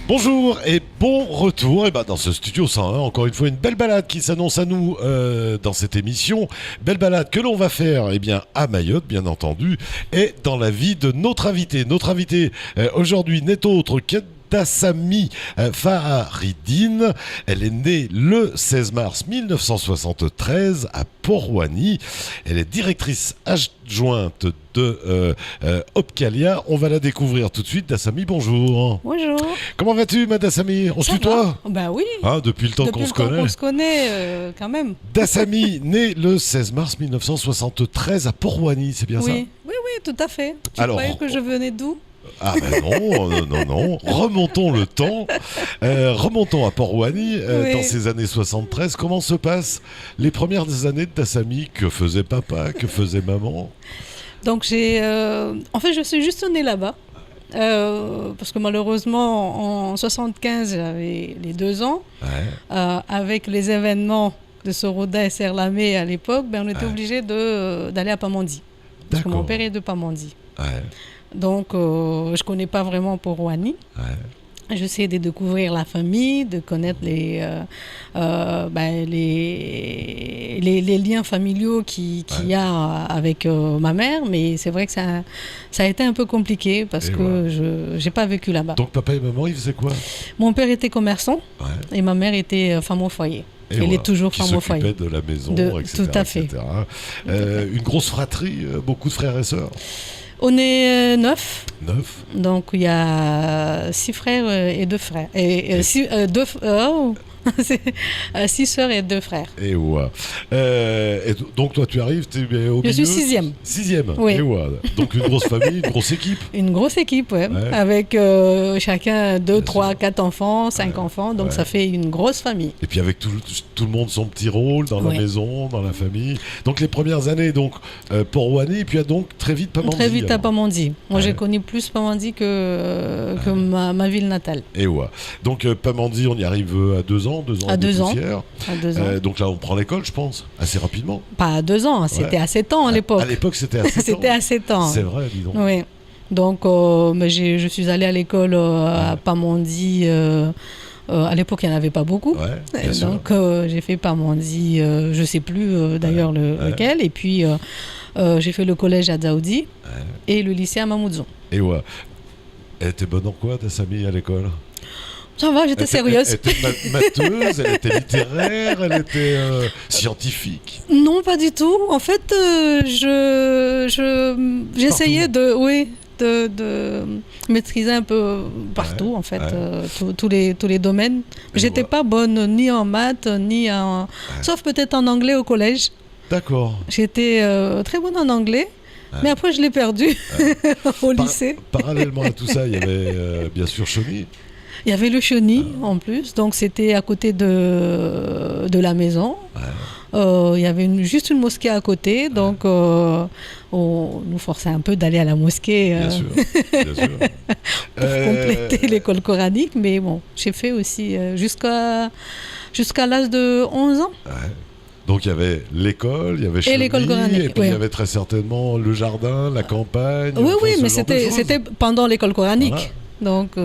Bonjour et bon retour dans ce studio 101, encore une fois une belle balade qui s'annonce à nous dans cette émission. Belle balade que l'on va faire à Mayotte bien entendu et dans la vie de notre invité. Notre invité aujourd'hui n'est autre que Dassamy Faridine. Elle est née le 16 mars 1973 à Port-Rouani. Elle est directrice adjointe de Opcalia. On va la découvrir tout de suite. Dassamy, bonjour. Bonjour. Comment vas-tu, ma Dassamy? On se tutoie? Bah oui. Depuis le temps qu'on se connaît. On se connaît quand même. Dassamy, née le 16 mars 1973 à Port-Rouani, c'est bien ça? Oui, tout à fait. Tu croyais que je venais d'où? Ah ben non. Remontons le temps. Remontons à Port-Rouani dans ces années 73. Comment se passent les premières années de Dassamy? Que faisait papa? Que faisait maman? Donc en fait, je suis juste née là-bas. Parce que malheureusement, en 75, j'avais les 2 ans. Ouais. Avec les événements de Soroda et Serlamé à l'époque, on était obligé d'aller à Pamandzi. Parce que mon père est de Pamandzi. Ouais. Donc, je ne connais pas vraiment Port-Rouani. Ouais. J'essaie de découvrir la famille, de connaître les liens familiaux qu'il y a avec ma mère. Mais c'est vrai que ça a été un peu compliqué parce que je n'ai pas vécu là-bas. Donc, papa et maman, ils faisaient quoi? Mon père était commerçant et ma mmère était femme au foyer. Elle est toujours femme au foyer. Qui s'occupait de la maison, etc. Tout à fait. Une grosse fratrie, beaucoup de frères et sœurs? On est 9. 9. Donc il y a 6 frères et 2 frères. Et 6 sœurs et 2 frères. Et ouais. Et donc toi tu arrives, tu es au milieu. Je suis 6e. 6e. Oui. Et ouais. Donc une grosse famille, une grosse équipe. Une grosse équipe, ouais. Avec chacun 2, 3, 4 enfants, 5 enfants. Donc ça fait une grosse famille. Et puis avec tout le monde son petit rôle dans la maison, dans la famille. Donc les premières années, Port-Rouani, et puis donc très vite Pamandzi. Très vite à Pamandzi. Moi j'ai connu plus Pamandzi que ma ville natale. Et ouais. Donc Pamandzi, on y arrive à 2 ans. 2 ans. À 2 ans. À 2 ans. Donc là, on prend l'école, je pense, assez rapidement. Pas à 2 ans, c'était à 7 ans à l'époque. À l'époque, c'était à 7 ans. C'était à 7 ans. C'est vrai, dis donc. Oui. Donc, je suis allée à l'école à Pamandzi. À l'époque, il n'y en avait pas beaucoup. Ouais, donc, j'ai fait Pamandzi, je ne sais plus d'ailleurs lequel. Et puis, j'ai fait le collège à Dzaoudi et le lycée à Mamoudzou. Et ouais. Elle était bonne en quoi, Dassamy, à l'école? Ça va, j'étais sérieuse. Elle était matheuse, elle était littéraire, elle était scientifique? Non, pas du tout. En fait, j'essayais de maîtriser un peu partout, en fait, tous les domaines. J'étais pas bonne ni en maths, ni en... Sauf peut-être en anglais au collège. D'accord. J'étais très bonne en anglais. Mais après, je l'ai perdu au lycée. Parallèlement à tout ça, il y avait bien sûr Chauny. Il y avait le Chauny en plus, donc c'était à côté de la maison. Il y avait juste une mosquée à côté, donc on nous forçait un peu d'aller à la mosquée bien sûr. pour compléter l'école coranique. Mais bon, j'ai fait aussi jusqu'à l'âge de 11 ans. Donc il y avait l'école, il y avait Chauny, l'école coranique, et puis il y avait très certainement le jardin, la campagne. Oui, mais c'était pendant l'école coranique. Voilà. Donc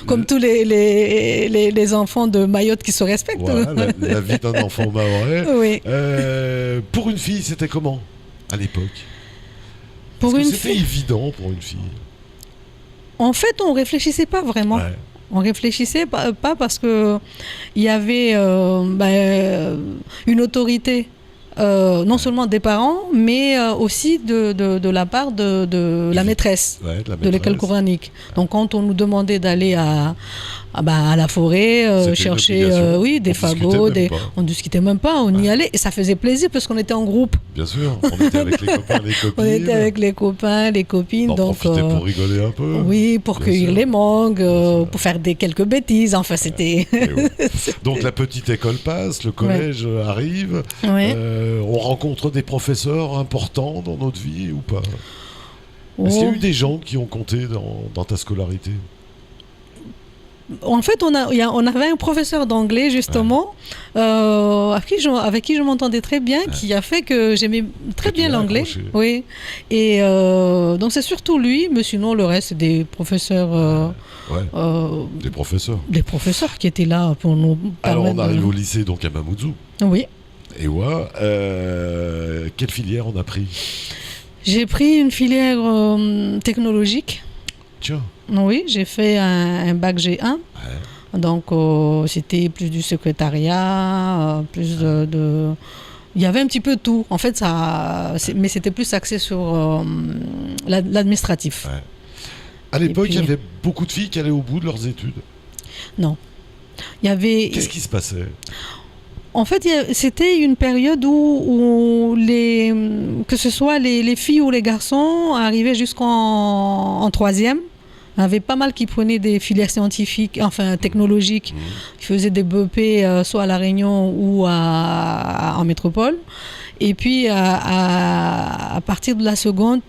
comme tous les enfants de Mayotte qui se respectent. Voilà, la vie d'un enfant mahorais. Oui. Pour une fille, c'était comment à l'époque? C'était évident pour une fille? En fait, on ne réfléchissait pas vraiment. On réfléchissait pas parce que il y avait une autorité. Non seulement des parents, mais aussi de la part de la maîtresse, de l'école coranique. Donc quand on nous demandait d'aller à la forêt, chercher des fagots, on ne discutait même pas, on y allait et ça faisait plaisir parce qu'on était en groupe. Bien sûr, on était avec les copains, les copines. On était avec les copains, les copines. Donc pour rigoler un peu. Oui, pour cueillir les mangues, pour faire quelques bêtises. Enfin, c'était... Donc la petite école passe, le collège arrive. On rencontre des professeurs importants dans notre vie ou pas? Est-ce qu'il y a eu des gens qui ont compté dans ta scolarité? En fait, on avait un professeur d'anglais, justement, avec qui je m'entendais très bien, qui a fait que j'aimais très bien l'anglais. Oui. Et donc, c'est surtout lui, mais sinon, le reste, c'est des professeurs. Des professeurs. Des professeurs qui étaient là pour nous permettre. Alors, on arrive au lycée, donc à Mamoudzou. Oui. Et quelle filière on a pris? J'ai pris une filière technologique. Tiens. Oui, j'ai fait un bac G1. Ouais. Donc, c'était plus du secrétariat, plus de... Il y avait un petit peu tout. En fait, mais c'était plus axé sur l'administratif. Ouais. À l'époque, il y avait beaucoup de filles qui allaient au bout de leurs études. Non. Il y avait... Qu'est-ce qui se passait? En fait, c'était une période où que ce soit les filles ou les garçons arrivaient jusqu'en troisième. Il y avait pas mal qui prenaient des filières scientifiques, enfin technologiques, qui faisaient des BEP soit à La Réunion ou en métropole. Et puis, à partir de la seconde,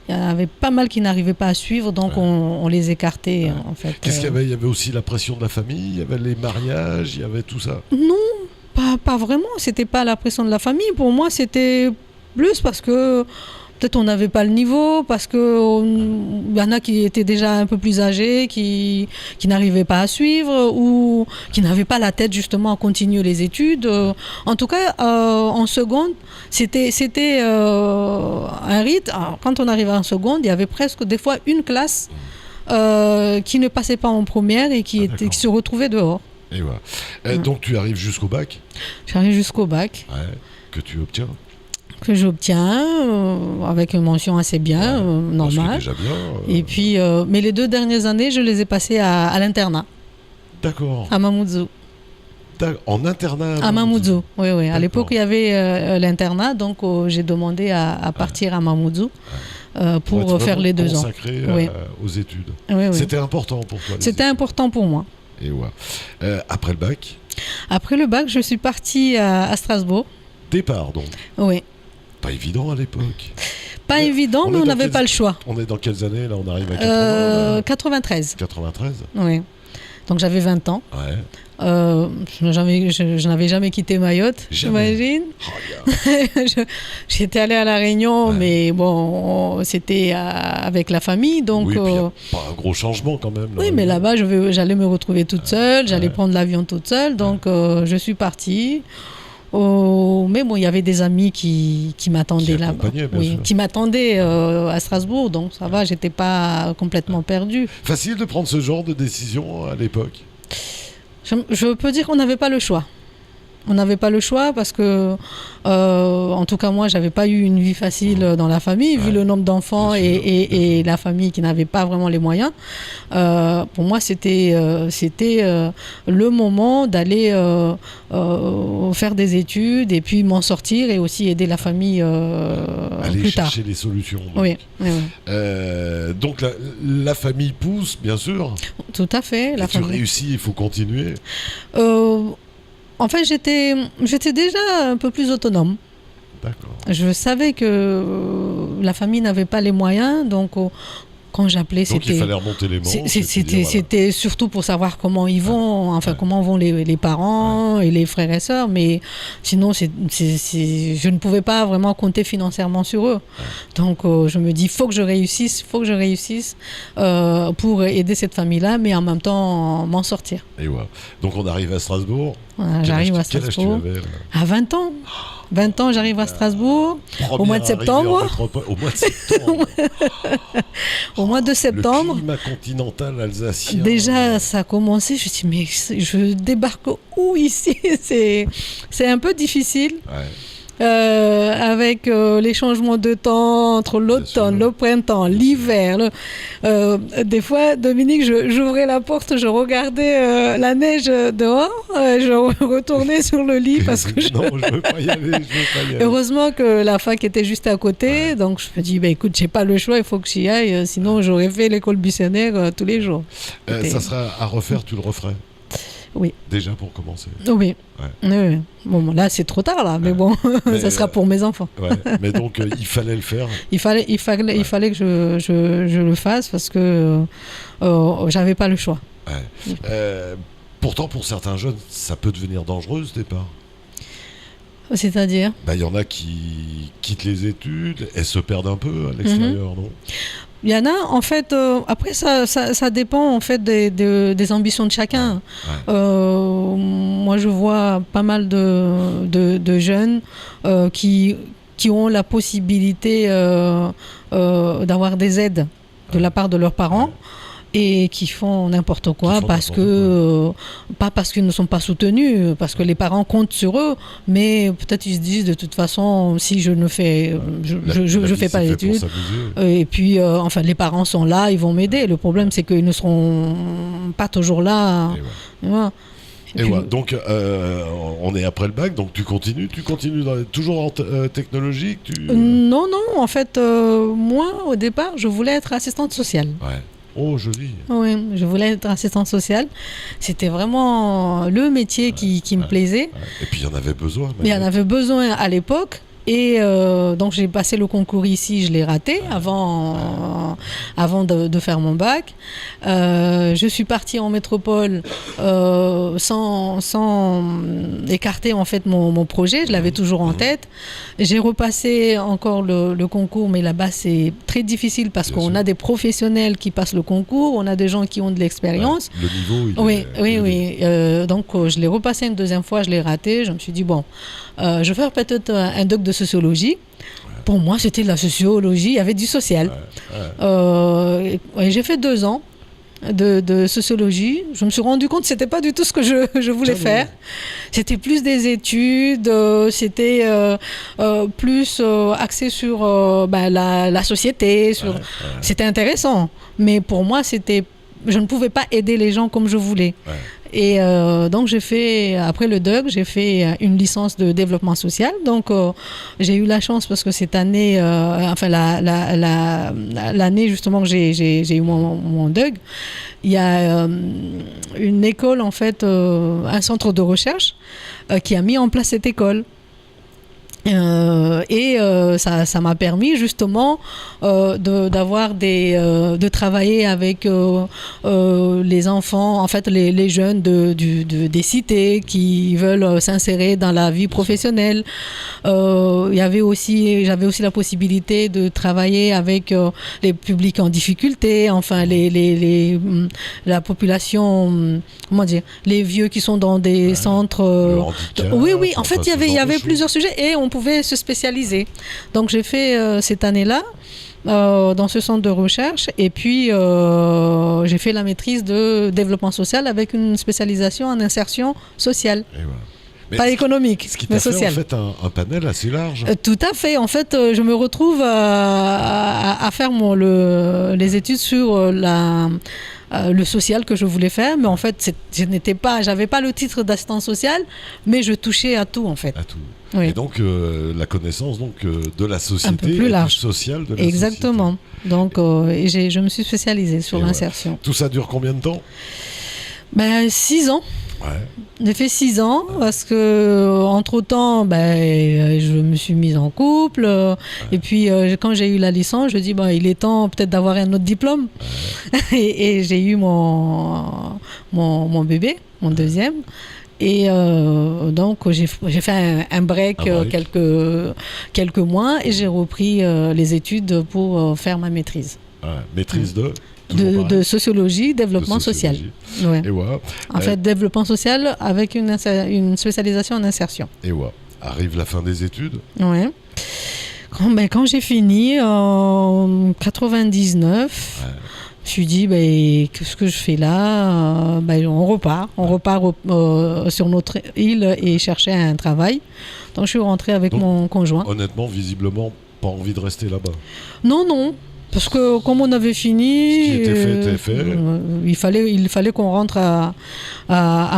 il y en avait pas mal qui n'arrivaient pas à suivre, donc on les écartait. Ouais. En fait. Qu'est-ce qu'il y avait? Il y avait aussi la pression de la famille, il y avait les mariages, il y avait tout ça? Non, pas vraiment. C'était pas la pression de la famille. Pour moi, c'était plus parce que peut-être on n'avait pas le niveau, parce qu'il y en a qui étaient déjà un peu plus âgés, qui n'arrivaient pas à suivre ou qui n'avaient pas la tête justement à continuer les études. En tout cas, en seconde, c'était un rythme. Alors, quand on arrivait en seconde, il y avait presque des fois une classe qui ne passait pas en première et qui se retrouvait dehors. Et voilà. Donc tu arrives jusqu'au bac? J'arrive jusqu'au bac. Ouais, que tu obtiens? Que j'obtiens avec une mention assez bien, normale. Déjà bien, Et puis, mais les 2 dernières années, je les ai passées à l'internat. D'accord. À Mamoudzou. En internat à Mamoudzou, oui. À l'époque, il y avait l'internat, donc j'ai demandé à partir à Mamoudzou pour faire les 2 ans. Consacré aux études. Oui. C'était important pour toi? C'était important pour moi. Et après le bac? Après le bac, je suis partie à Strasbourg. Départ, donc? Oui. Pas évident à l'époque. Pas évident, mais on n'avait pas le choix. On est dans quelles années, là? On arrive à 93. 93? Oui. Donc j'avais 20 ans. Ouais. Je n'avais jamais quitté Mayotte, j'imagine. J'étais allée à La Réunion, mais bon, c'était avec la famille. Donc, oui, pas un gros changement quand même. Oui, mais là-bas, j'allais me retrouver toute seule, j'allais prendre l'avion toute seule. Donc, je suis partie. Mais bon, il y avait des amis qui m'attendaient là-bas. Qui m'attendaient à Strasbourg, donc ça va, j'étais pas complètement perdue. Facile de prendre ce genre de décision à l'époque? Je peux dire qu'on n'avait pas le choix. On n'avait pas le choix parce que, en tout cas moi, j'avais pas eu une vie facile dans la famille, vu le nombre d'enfants et la famille qui n'avait pas vraiment les moyens. Pour moi, c'était le moment d'aller faire des études et puis m'en sortir et aussi aider la famille aller plus tard. Chercher des solutions. Donc, donc la famille pousse, bien sûr. Tout à fait. Tu réussis, il faut continuer. En fait, j'étais déjà un peu plus autonome. D'accord. Je savais que la famille n'avait pas les moyens, donc quand j'appelais, donc il fallait remonter les manches. C'était surtout pour savoir comment ils vont, comment vont les parents et les frères et sœurs, mais sinon, je ne pouvais pas vraiment compter financièrement sur eux. Donc je me dis, faut que je réussisse pour aider cette famille-là, mais en même temps m'en sortir. Et donc on arrive à Strasbourg. J'arrive à Strasbourg. Quel âge tu avais, à 20 ans. 20 ans, j'arrive à Strasbourg au mois de septembre. Au mois de septembre. Au mois de septembre. Le climat continental alsacien. Déjà, ça a commencé. Je me suis dit, mais je débarque où ici? C'est un peu difficile. Ouais. Avec les changements de temps entre l'automne, le printemps, l'hiver. Des fois, Dominique, j'ouvrais la porte, je regardais la neige dehors, je retournais sur le lit parce que non, je veux pas y aller. Heureusement que la fac était juste à côté, donc je me dis, écoute, j'ai pas le choix, il faut que j'y aille, sinon j'aurais fait l'école buissonnière tous les jours. Ça sera à refaire, tu le referais? Oui. Déjà pour commencer. Oui. Oui. Bon, là c'est trop tard là, mais bon, ça sera pour mes enfants. Mais donc il fallait le faire. Il fallait que je le fasse parce que j'avais pas le choix. Pourtant, pour certains jeunes, ça peut devenir dangereux ce départ. C'est-à-dire? Il y en a qui quittent les études et se perdent un peu à l'extérieur, non? Il y en a, en fait, après ça dépend en fait des ambitions de chacun. Moi, je vois pas mal de jeunes qui ont la possibilité d'avoir des aides de la part de leurs parents. Et qui font n'importe quoi pas parce qu'ils ne sont pas soutenus, parce que les parents comptent sur eux, mais peut-être ils se disent de toute façon si je ne fais je fais pas d'études et puis enfin les parents sont là, ils vont m'aider. Le problème c'est qu'ils ne seront pas toujours là. Et puis, donc on est après le bac, donc tu continues toujours en technologie Non, en fait moi au départ je voulais être assistante sociale. Oh, joli. Oui, je voulais être assistante sociale. C'était vraiment le métier qui me plaisait. Et puis, il y en avait besoin. Il y en avait besoin à l'époque. Et donc, j'ai passé le concours ici, je l'ai raté avant de faire mon bac. Je suis partie en métropole sans écarter en fait mon projet. Je l'avais toujours en tête. J'ai repassé encore le concours, mais là-bas, c'est très difficile parce qu'on a des professionnels qui passent le concours, on a des gens qui ont de l'expérience. Le niveau, Oui. Donc, je l'ai repassé une deuxième fois, je l'ai raté. Je me suis dit, bon, je vais faire peut-être un doc de sociologie. Pour moi, c'était de la sociologie, il y avait du social. J'ai fait 2 ans de sociologie. Je me suis rendu compte que ce n'était pas du tout ce que je voulais faire. C'était plus des études, c'était plus axé sur la société. C'était intéressant, mais pour moi, je ne pouvais pas aider les gens comme je voulais. Et donc j'ai fait, après le DUG, j'ai fait une licence de développement social. Donc j'ai eu la chance parce que cette année, l'année justement que j'ai eu mon DUG, il y a une école en fait, un centre de recherche qui a mis en place cette école. Ça m'a permis justement de travailler avec les enfants, en fait les jeunes des cités qui veulent s'insérer dans la vie professionnelle. J'avais aussi la possibilité de travailler avec les publics en difficulté, enfin la population, comment dire, les vieux qui sont dans des centres. Oui, en fait il y avait plusieurs sujets et on pouvait se spécialiser. Donc j'ai fait cette année-là dans ce centre de recherche et puis j'ai fait la maîtrise de développement social avec une spécialisation en insertion sociale. Pas économique, mais sociale. Ce qui t'a fait en fait un panel assez large. Tout à fait. En fait, je me retrouve à faire les études sur le social que je voulais faire, mais en fait, j'avais pas le titre d'assistant social, mais je touchais à tout en fait. À tout. Oui. Et donc la connaissance de la société, un peu plus large. Du social de la Exactement. société. Donc je me suis spécialisée sur l'insertion. Tout ça dure combien de temps? 6 ans. J'ai fait 6 ans parce que entre-temps, je me suis mise en couple. Et puis, quand j'ai eu la licence, je dis il est temps peut-être d'avoir un autre diplôme. Et j'ai eu mon bébé, mon deuxième. Et donc, j'ai fait un break, quelques mois et j'ai repris les études pour faire ma maîtrise. Maîtrise de sociologie, développement social. Ouais. En fait, développement social avec une spécialisation en insertion. Arrive la fin des études. Ouais. Quand j'ai fini en 99, je me suis dit, qu'est-ce que je fais là? On repart sur notre île et chercher un travail. Donc je suis rentrée avec mon conjoint. Honnêtement, visiblement, pas envie de rester là-bas. Non. Parce que comme on avait fini, ce qui était fait. Il fallait qu'on rentre à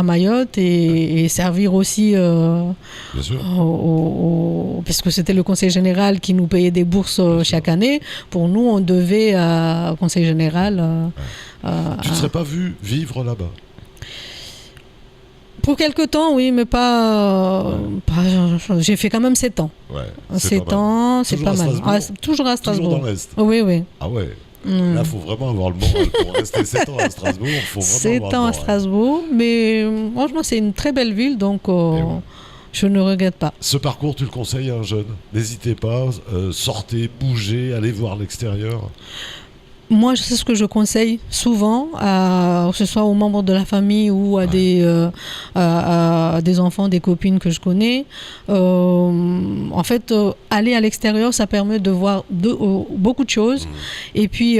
Mayotte et servir aussi, bien sûr. parce que c'était le conseil général qui nous payait des bourses chaque année. Pour nous, on devait au conseil général. Tu ne serais pas vu vivre là-bas? Pour quelque temps, oui, mais pas. J'ai fait quand même 7 ans. 7 ans, c'est pas mal. Toujours à Strasbourg. Toujours dans l'Est. Oui. Ah ouais. Là, il faut vraiment avoir le moral pour rester 7 ans à Strasbourg. 7 ans à Strasbourg, mais franchement, c'est une très belle ville, donc je ne regrette pas. Ce parcours, tu le conseilles à un jeune? N'hésitez pas, sortez, bougez, allez voir l'extérieur. Moi, c'est ce que je conseille souvent, que ce soit aux membres de la famille ou à à des enfants, des copines que je connais. En fait, aller à l'extérieur, ça permet de voir beaucoup de choses. Et puis,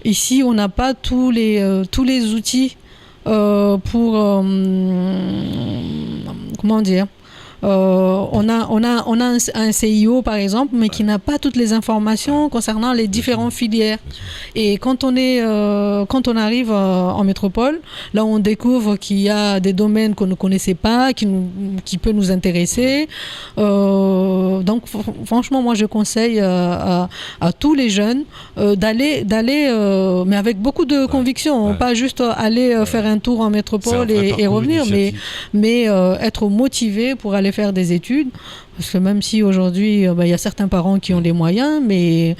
ici, on n'a pas tous les outils pour... comment dire ? On a un CIO par exemple, mais qui n'a pas toutes les informations concernant les différentes filières. Et quand on arrive en métropole, là on découvre qu'il y a des domaines qu'on ne connaissait pas, qui peut nous intéresser. Donc franchement, moi je conseille à tous les jeunes d'aller, mais avec beaucoup de conviction, pas juste aller faire un tour en métropole et revenir, mais être motivé pour aller faire des études, parce que même si aujourd'hui il y a certains parents qui ont les moyens, mais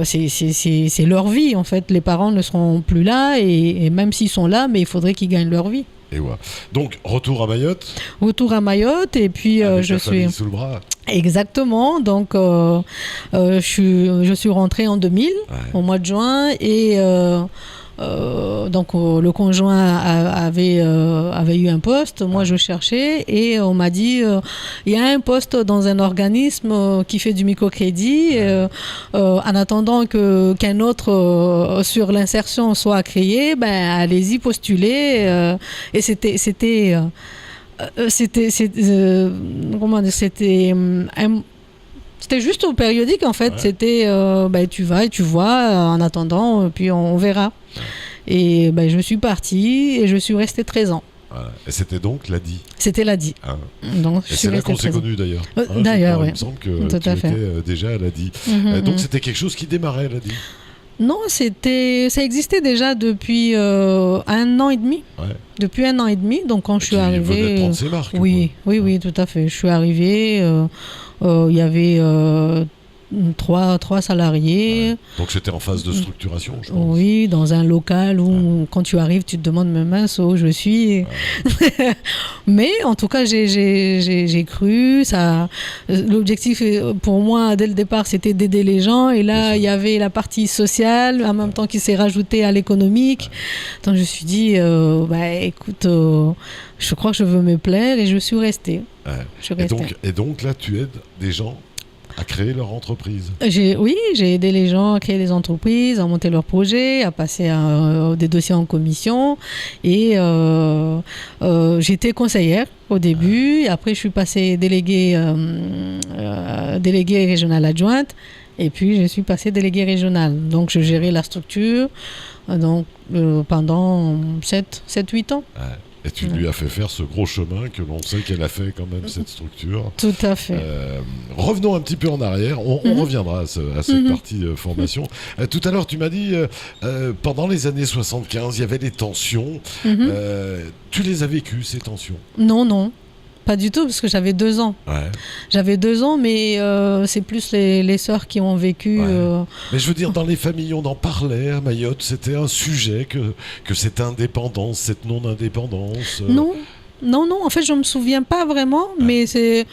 c'est leur vie en fait. Les parents ne seront plus là, et même s'ils sont là, mais il faudrait qu'ils gagnent leur vie. Et voilà. Donc retour à Mayotte. Retour à Mayotte, et puis je suis sous le bras. Exactement. Donc je suis rentrée en 2000 au mois de juin, et donc le conjoint avait eu un poste, moi je cherchais, et on m'a dit il y a un poste dans un organisme qui fait du microcrédit, en attendant qu'un autre sur l'insertion soit créé, allez-y postuler. Et c'était juste au périodique en fait. C'était tu vas et tu vois en attendant, puis on verra. Et je suis partie et je suis restée 13 ans. Voilà. Et c'était donc l'ADI. C'était l'ADI. Donc, et c'est là qu'on s'est connus d'ailleurs. D'ailleurs, oui. Il me semble que tu étais déjà à l'ADI. Donc c'était quelque chose qui démarrait, l'ADI. Non, ça existait déjà depuis 1 an et demi. Depuis 1 an et demi, donc quand je suis arrivée... Tu venais de prendre ses marques. Oui, tout à fait. Je suis arrivée, il y avait 3 salariés. Donc c'était en phase de structuration, je pense. Oui, dans un local où quand tu arrives, tu te demandes, mais mince, où je suis. Mais en tout cas, j'ai cru. L'objectif pour moi, dès le départ, c'était d'aider les gens. Et là, il y avait la partie sociale, en même temps qui s'est rajoutée à l'économique. Donc je me suis dit, écoute, je crois que je veux me plaire, et je suis restée. Et donc là, tu aides des gens à créer leur entreprise. J'ai aidé les gens à créer des entreprises, à monter leurs projets, à passer des dossiers en commission. Et j'étais conseillère au début. Et après, je suis passée déléguée régionale adjointe. Et puis, je suis passée déléguée régionale. Donc, je gérais la structure pendant 7-8 ans. Et tu lui as fait faire ce gros chemin que l'on sait qu'elle a fait quand même, cette structure. Tout à fait. Revenons un petit peu en arrière. On reviendra à cette partie formation. Tout à l'heure, tu m'as dit, pendant les années 75, il y avait des tensions. Tu les as vécues, ces tensions? Non. Pas du tout, parce que j'avais 2 ans. J'avais 2 ans, mais c'est plus les sœurs qui ont vécu. Mais je veux dire, dans les familles, on en parlait à Mayotte. C'était un sujet que cette indépendance, cette non-indépendance. Non, en fait, je ne me souviens pas vraiment, mais c'est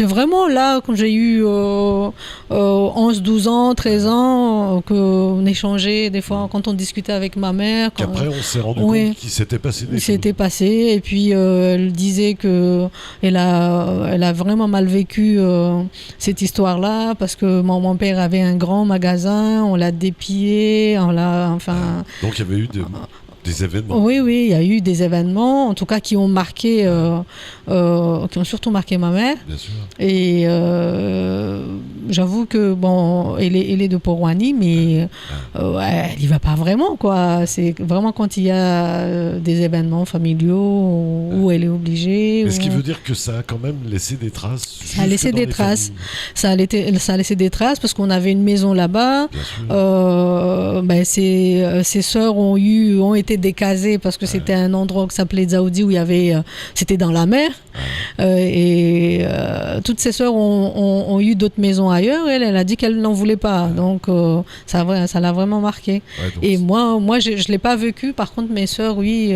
vraiment là, quand j'ai eu 11, 12 ans, 13 ans, qu'on échangeait des fois, quand on discutait avec ma mère. Qu'après, on s'est rendu compte qu'il s'était passé des choses. Il s'était passé, et puis elle disait qu'elle a vraiment mal vécu cette histoire-là, parce que mon père avait un grand magasin, on l'a dépillé, Donc il y avait eu des événements. Oui, il y a eu des événements, en tout cas qui ont marqué, qui ont surtout marqué ma mère. Bien sûr. Et j'avoue que elle est de Port-Rouani, mais elle y va pas vraiment, quoi. C'est vraiment quand il y a des événements familiaux où elle est obligée. Mais ce qui veut dire que ça a quand même laissé des traces. Ça a laissé des traces. Ça a laissé des traces parce qu'on avait une maison là-bas. Ses sœurs ont été décasées parce que c'était un endroit qui s'appelait Dzaoudi, où il y avait, c'était dans la mer. Et toutes ses sœurs ont eu d'autres maisons ailleurs. ailleurs, elle a dit qu'elle n'en voulait pas. Donc, ça l'a vraiment marqué. Ouais, donc Et moi je ne l'ai pas vécu. Par contre, mes sœurs, oui,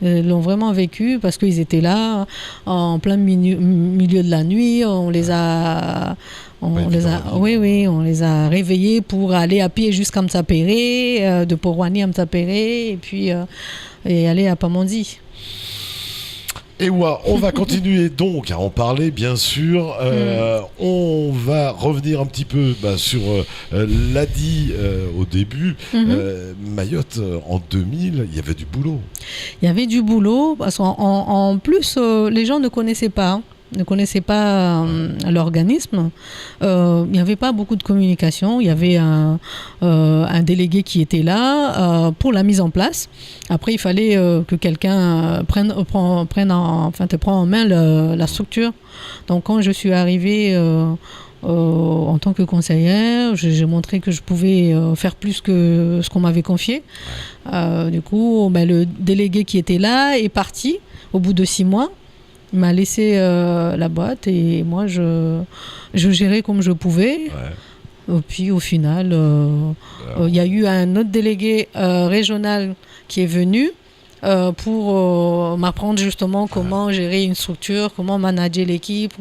l'ont vraiment vécu parce qu'ils étaient là en plein milieu de la nuit. On les a réveillés pour aller à pied jusqu'à Mtsapéré, de Porwani à Mtsapéré, et puis et aller à Pamandi. Et ouais, on va continuer donc à en parler, bien sûr. On va revenir un petit peu sur l'ADI au début. Mayotte, en 2000, il y avait du boulot. Il y avait du boulot, parce qu'en plus, les gens ne connaissaient pas. L'organisme. Il n'y avait pas beaucoup de communication. Il y avait un délégué qui était là pour la mise en place. Après, il fallait que quelqu'un te prend en main la structure. Donc, quand je suis arrivée en tant que conseillère, j'ai montré que je pouvais faire plus que ce qu'on m'avait confié. Du coup, le délégué qui était là est parti au bout de 6 mois. Il m'a laissé la boîte et moi, je gérais comme je pouvais. Et puis, au final, il y a eu un autre délégué régional qui est venu pour m'apprendre justement comment gérer une structure, comment manager l'équipe,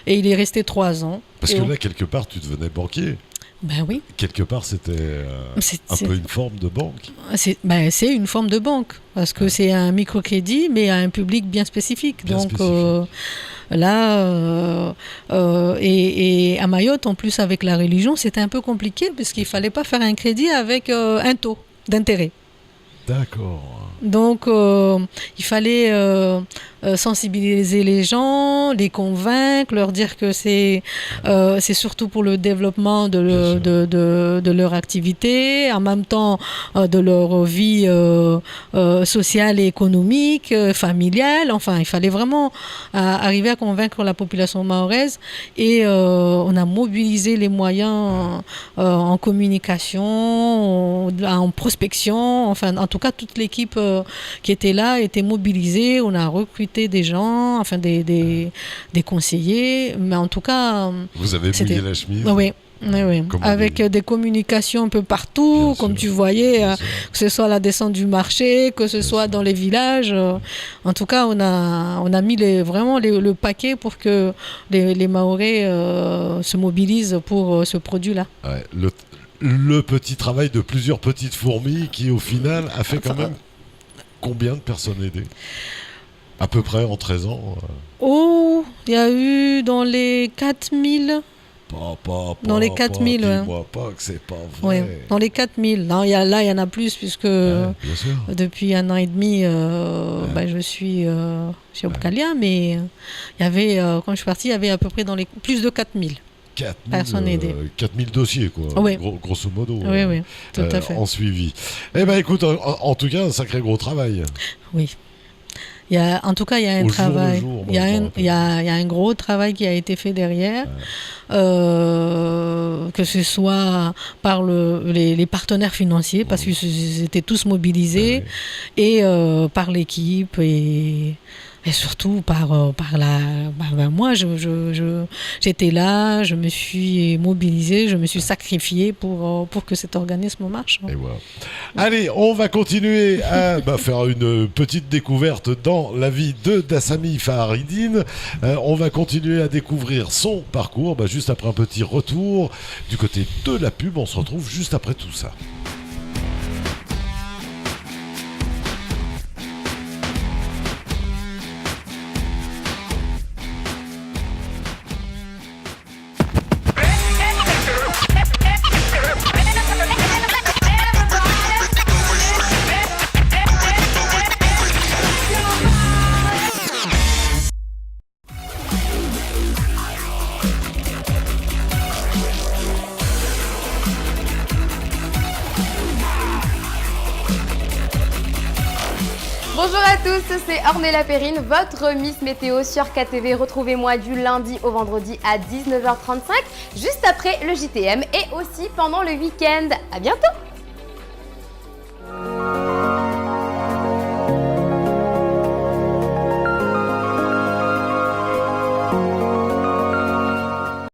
et il est resté 3 ans. Parce que là, quelque part, tu devenais banquier. Ben oui. Quelque part, c'était un peu une forme de banque. C'est une forme de banque, parce que c'est un microcrédit, mais à un public bien spécifique. Là, et à Mayotte, en plus avec la religion, c'était un peu compliqué, parce qu'il ne fallait pas faire un crédit avec un taux d'intérêt. D'accord. Donc, il fallait sensibiliser les gens, les convaincre, leur dire que c'est surtout pour le développement de leur activité, en même temps de leur vie sociale et économique, familiale. Enfin, il fallait vraiment arriver à convaincre la population mahoraise, et on a mobilisé les moyens en communication, en prospection. Enfin, en tout cas, toute l'équipe qui était là était mobilisée. On a recruté des gens, enfin des conseillers, mais en tout cas... Vous avez mouillé la chemise. Oui. Avec des communications un peu partout, comme tu voyais, que ce soit la descente du marché, que ce soit dans les villages. En tout cas, on a mis vraiment le paquet pour que les Mahorais se mobilisent pour ce produit-là. Ouais, le petit travail de plusieurs petites fourmis qui, au final, a fait quand même combien de personnes aidées ? À peu près en 13 ans il y a eu dans les 4000... Dans les 4000, dis-moi pas que c'est pas vrai. Oui, dans les 4000. Là, il y en a plus, puisque depuis 1 an et demi, je suis chez Opcalia, mais il y avait, quand je suis partie, il y avait à peu près plus de 4000. 4000 personnes aidées. 4000 dossiers, quoi. Oui. Grosso modo. Oui, tout à fait. En suivi. Eh bien, écoute, en tout cas, un sacré gros travail. Oui. En tout cas, il y a un travail. Il y a un gros travail qui a été fait derrière, que ce soit par les partenaires financiers, parce qu'ils étaient tous mobilisés, et par l'équipe, et surtout par moi. J'étais là, je me suis mobilisée, je me suis sacrifiée pour que cet organisme marche. Et voilà. Allez, on va continuer à faire une petite découverte dans la vie de Dassamy Faharidine. On va continuer à découvrir son parcours juste après un petit retour du côté de la pub. On se retrouve juste après tout ça. Bonjour à tous, c'est Ornella Perrine, votre Miss Météo sur KTV. Retrouvez-moi du lundi au vendredi à 19h35, juste après le JTM et aussi pendant le week-end. À bientôt!